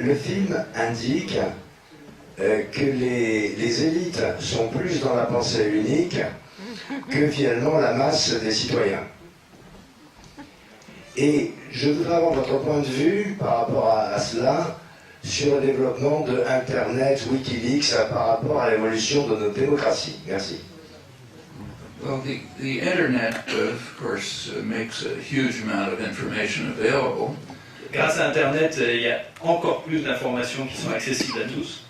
Le film indique que les élites sont plus dans la pensée unique que finalement la masse des citoyens. Et je voudrais avoir votre point de vue par rapport à cela sur le développement de Internet, Wikileaks, par rapport à l'évolution de notre démocratie. Merci. Well, the Internet, of course, makes a huge amount of information available. Grâce à Internet, il y a encore plus d'informations qui sont accessibles à tous.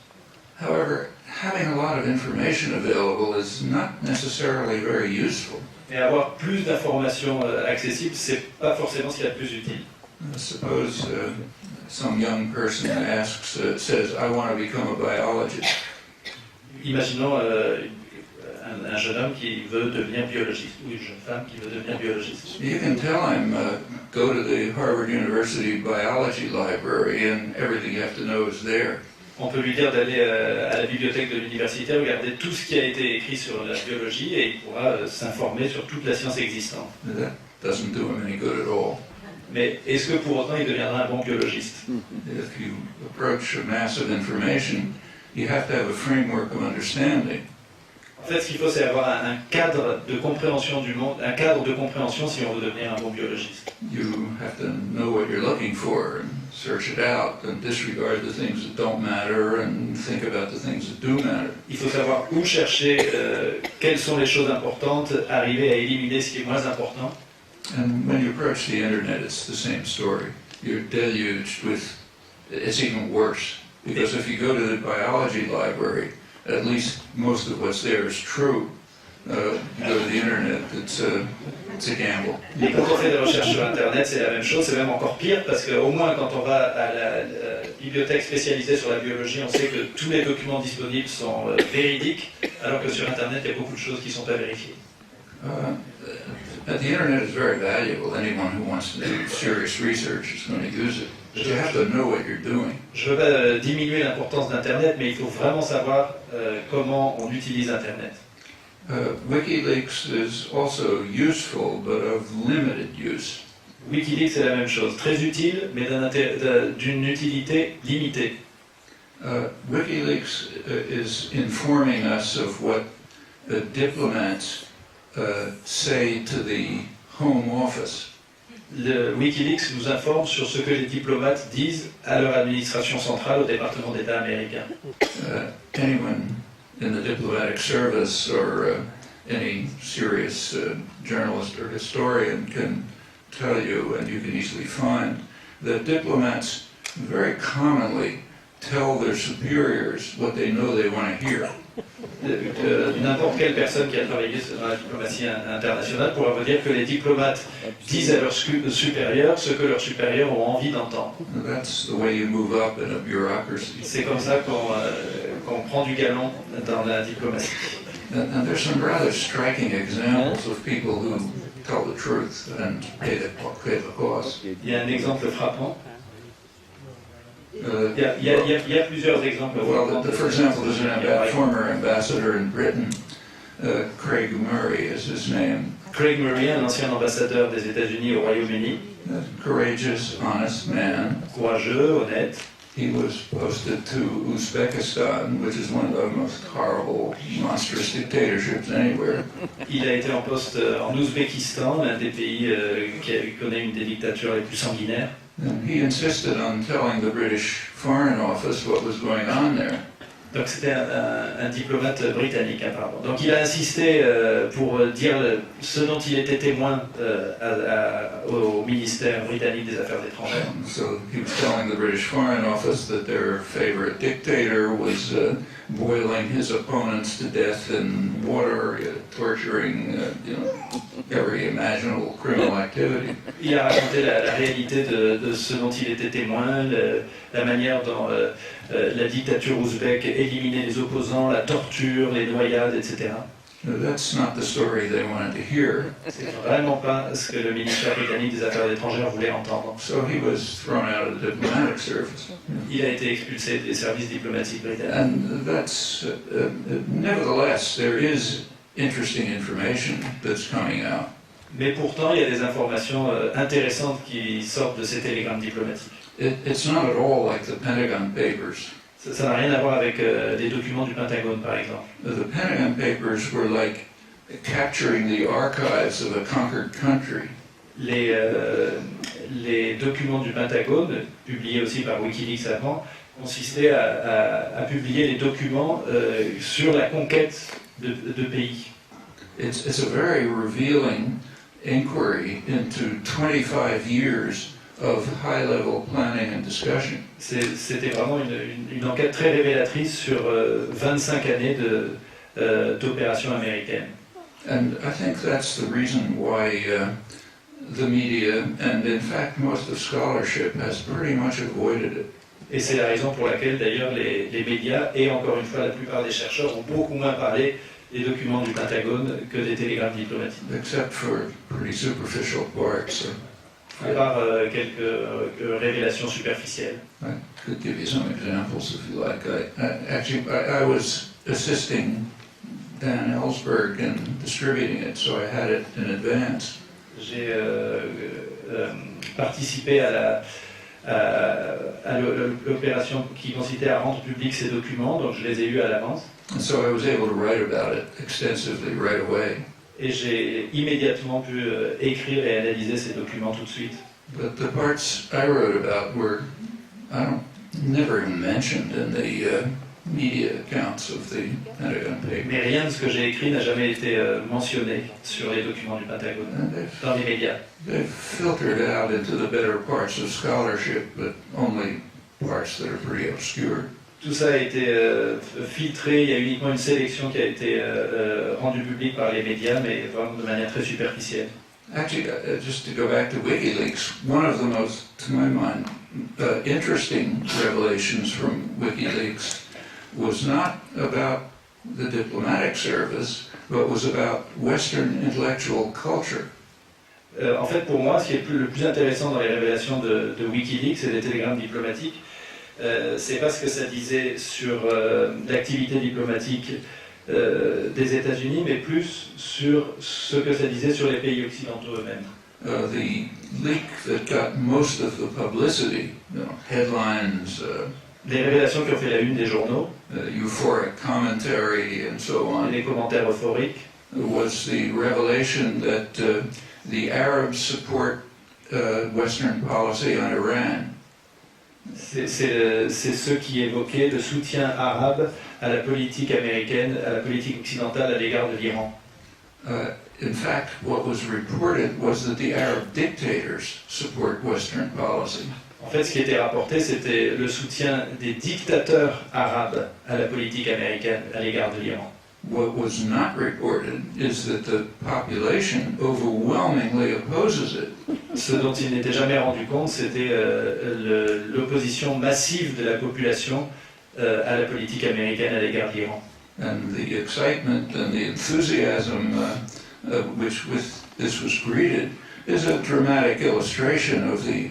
However, having a lot of information available is not necessarily very useful. Et avoir plus d'informations accessibles, c'est pas forcément ce qu'il y a de plus utile. Suppose some young person says, I want to become a biologist. Imaginons un jeune homme qui veut devenir biologiste, ou une jeune femme qui veut devenir biologiste. You can tell him, go to the Harvard University Biology Library and everything you have to know is there. On peut lui dire d'aller à la bibliothèque de l'université, regarder tout ce qui a été écrit sur la biologie et il pourra s'informer sur toute la science existante. That doesn't do him any good at all. Mais est-ce que pour autant il deviendra un bon biologiste? If you approach a mass of information, you have to have a framework of understanding. En fait, ce qu'il faut, c'est avoir un cadre de compréhension du monde, un cadre de compréhension si on veut devenir un bon biologiste. You have to know what you're looking for and search it out and disregard the things that don't matter and think about the things that do matter. Il faut savoir où chercher, quelles sont les choses importantes, arriver à éliminer ce qui est moins important. And when you approach the internet, it's the same story. You're deluged with, it's even worse. Because if you go to the biology library, at least most of what's there is true. You go to the internet, it's a gamble. Et quand on fait des recherches sur Internet, c'est la même chose, c'est même encore pire, parce qu'au moins quand on va à la bibliothèque spécialisée sur la biologie, on sait que tous les documents disponibles sont véridiques, alors que sur Internet, il y a beaucoup de choses qui ne sont pas vérifiées. The internet is very valuable. Anyone who wants to do serious research is going to use it. But you have to know what you're doing. Je ne veux pas diminuer l'importance d'Internet, mais il faut vraiment savoir comment on utilise Internet. WikiLeaks is also useful, but of limited use. WikiLeaks c'est la même chose, très utile, mais d'une utilité limitée. WikiLeaks is informing us of what the diplomats say to the Home Office. Le WikiLeaks nous informe sur ce que les diplomates disent à leur administration centrale, au département d'État américain. Anyone in the diplomatic service or any serious journalist or historian can tell you, and you can easily find, that diplomats very commonly tell their superiors what they know they want to hear. N'importe quelle personne qui a travaillé dans la diplomatie internationale pourra vous dire que les diplomates disent à leurs supérieurs ce que leurs supérieurs ont envie d'entendre. That's the way you move up in a bureaucracy. C'est comme ça qu'on prend du galon dans la diplomatie. And there's some rather striking examples of people who tell the truth and pay the cost. Il y a un exemple frappant. Il y a plusieurs exemples. Well, for example, there's a former ambassador in Britain, Craig Murray is his name. Craig Murray, un ancien ambassadeur des États-Unis au Royaume-Uni. A courageous, honest man. Courageux, honnête. He was posted to Uzbekistan, which is one of the most horrible, monstrous dictatorships anywhere. Il a été en poste en Ouzbékistan, l'un des pays qui connaît une des dictatures les plus sanguinaires. And he insisted on telling the British Foreign Office what was going on there. Donc c'était un diplomate britannique apparemment. Donc il a insisté pour dire ce dont il était témoin au ministère britannique des Affaires étrangères. So he was telling the British Foreign Office that their favorite dictator was boiling his opponents to death in water, torturing, every imaginable criminal activity. Il a raconté la réalité de ce dont il était témoin, la manière dont la dictature ouzbèque éliminait les opposants, la torture, les noyades, etc. That's not the story they wanted to hear. C'est vraiment pas ce que le ministère britannique des Affaires étrangères voulait entendre. So he was thrown out of the diplomatic service. Il a été expulsé des services diplomatiques britanniques. And that's, nevertheless, there is interesting information that's coming out. Mais pourtant, il y a des informations intéressantes qui sortent de ces télégrammes diplomatiques. It's not at all like the Pentagon Papers. Ça n'a rien à voir avec des documents du Pentagone, par exemple. The Pentagon Papers were like capturing the archives of a conquered country. Les documents du Pentagone, publiés aussi par Wikileaks avant, consistaient à publier les documents sur la conquête de pays. It's a very revealing inquiry into 25 years of high-level planning and discussion. C'était vraiment une enquête très révélatrice sur 25 années d'opérations américaines. And I think that's the reason why the media, and in fact most of scholarship, has pretty much avoided it. Et c'est la raison pour laquelle d'ailleurs les médias, et encore une fois la plupart des chercheurs, ont beaucoup moins parlé des documents du Pentagone que des télégrammes diplomatiques. Except for pretty superficial parts. À part quelques révélations superficielles. I could give you some examples if you like. I was assisting Dan Ellsberg in distributing it, so I had it in advance. J'ai participé à l'opération qui consistait à rendre publics ces documents, donc je les ai eus à l'avance. And so I was able to write about it extensively right away. Et j'ai immédiatement pu écrire et analyser ces documents tout de suite. But the parts I wrote about were, never even mentioned in the media accounts of the Pentagon Papers. Mais rien de ce que j'ai écrit n'a jamais été mentionné sur les documents du Pentagone, dans les médias. They've filtered out into the better parts of scholarship, but only parts that are pretty obscure. Tout ça a été filtré, il y a uniquement une sélection qui a été rendue publique par les médias, mais vraiment de manière très superficielle. Actually, just to go back to WikiLeaks, one of the most, to my mind, interesting revelations from WikiLeaks was not about the diplomatic service, but was about Western intellectual culture. En fait, pour moi, ce qui est le plus intéressant dans les révélations de WikiLeaks et des télégrammes diplomatiques, c'est pas ce que ça disait sur l'activité diplomatique des États-Unis, mais plus sur ce que ça disait sur les pays occidentaux eux-mêmes. The leak that got most of the publicity, headlines, les révélations qui ont fait la une des journaux, euphoric commentary and so on, et les commentaires euphoriques, was the revelation that the Arabs support Western policy on Iran. C'est ceux qui évoquaient le soutien arabe à la politique américaine, à la politique occidentale à l'égard de l'Iran. In fact, what was reported was that the Arab dictators support Western policy. En fait, ce qui était rapporté, c'était le soutien des dictateurs arabes à la politique américaine à l'égard de l'Iran. What was not reported is that the population overwhelmingly opposes it. Ce dont il n'était jamais rendu compte, c'était l'opposition massive de la population à la politique américaine à l'égard de l'Iran. And the excitement and the enthusiasm with this was greeted is a dramatic illustration of the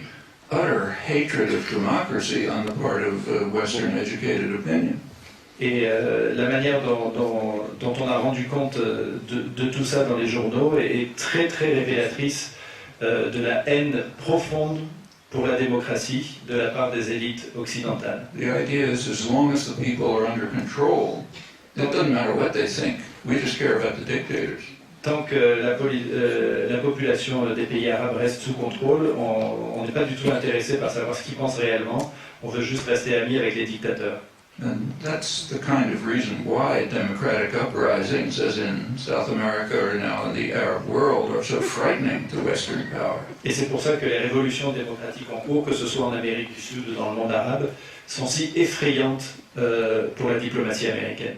utter hatred of democracy on the part of Western educated opinion. Et la manière dont on a rendu compte de tout ça dans les journaux est très très révélatrice de la haine profonde pour la démocratie de la part des élites occidentales. The idea is, as long as the people are under control, it doesn't matter what they think. We just care about the dictators. Tant que la population des pays arabes reste sous contrôle, on n'est pas du tout intéressé par savoir ce qu'ils pensent réellement. On veut juste rester amis avec les dictateurs. And that's the kind of reason why democratic uprisings, as in South America or now in the Arab world, are so frightening to Western power. Et c'est pour ça que les révolutions démocratiques en cours, que ce soit en Amérique du Sud ou dans le monde arabe, sont si effrayantes pour la diplomatie américaine.